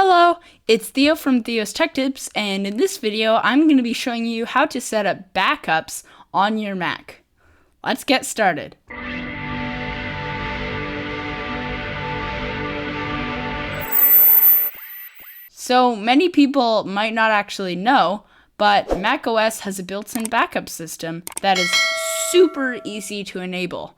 Hello, it's Theo from Theo's Tech Tips, and in this video, I'm going to be showing you how to set up backups on your Mac. Let's get started. So many people might not actually know, but macOS has a built-in backup system that is super easy to enable.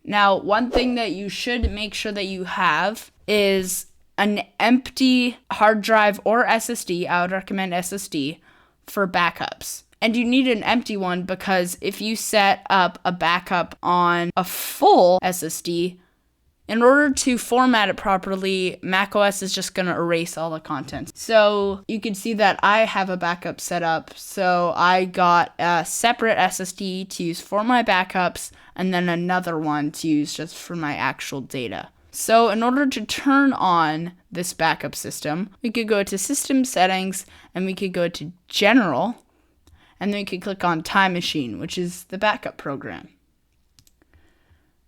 Now, one thing that you should make sure that you have is an empty hard drive or SSD. I would recommend SSD for backups. And you need an empty one because if you set up a backup on a full SSD, in order to format it properly, macOS is just going to erase all the contents. So you can see that I have a backup set up. So I got a separate SSD to use for my backups and then another one to use just for my actual data. So in order to turn on this backup system, we could go to System Settings and we could go to General, and then we could click on Time Machine, which is the backup program.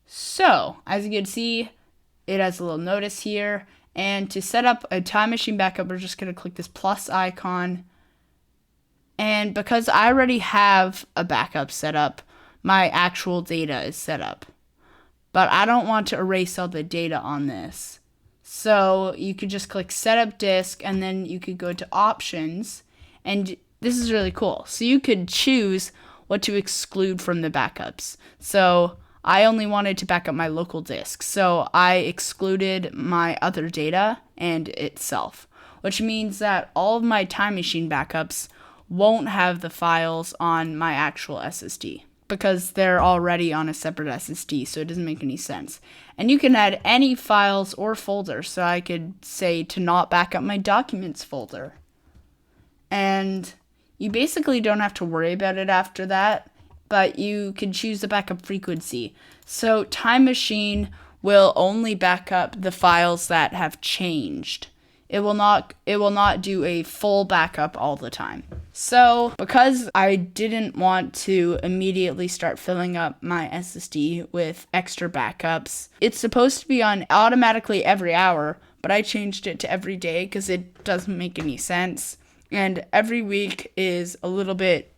So as you can see, it has a little notice here, and to set up a Time Machine backup, we're just going to click this plus icon. And because I already have a backup set up, my actual data is set up. But I don't want to erase all the data on this. So you could just click Setup Disk, and then you could go to Options, and this is really cool. So you could choose what to exclude from the backups. So I only wanted to back up my local disk, so I excluded my other data and itself, which means that all of my Time Machine backups won't have the files on my actual SSD, because they're already on a separate SSD, so it doesn't make any sense. And you can add any files or folders, so I could say to not back up my documents folder. And you basically don't have to worry about it after that, but you can choose the backup frequency. So Time Machine will only back up the files that have changed. It will not do a full backup all the time. So because I didn't want to immediately start filling up my SSD with extra backups, it's supposed to be on automatically every hour, but I changed it to every day because it doesn't make any sense. And every week is a little bit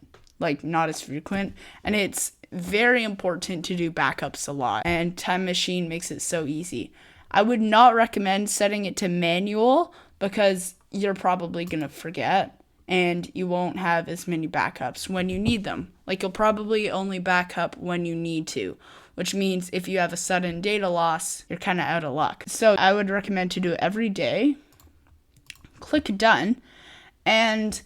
not as frequent, and it's very important to do backups a lot, and Time Machine makes it so easy. I would not recommend setting it to manual because you're probably going to forget and you won't have as many backups when you need them. You'll probably only back up when you need to, which means if you have a sudden data loss, you're kind of out of luck. So I would recommend to do it every day. Click Done. And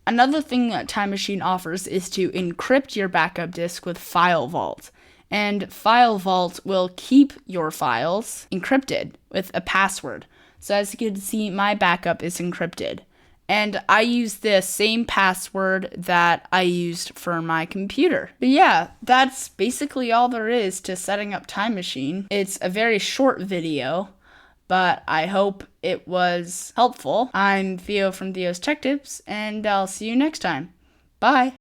another thing that Time Machine offers is to encrypt your backup disk with File Vault. And File Vault will keep your files encrypted with a password. So as you can see, my backup is encrypted. And I use the same password that I used for my computer. But yeah, that's basically all there is to setting up Time Machine. It's a very short video, but I hope it was helpful. I'm Theo from Theo's Tech Tips, and I'll see you next time. Bye!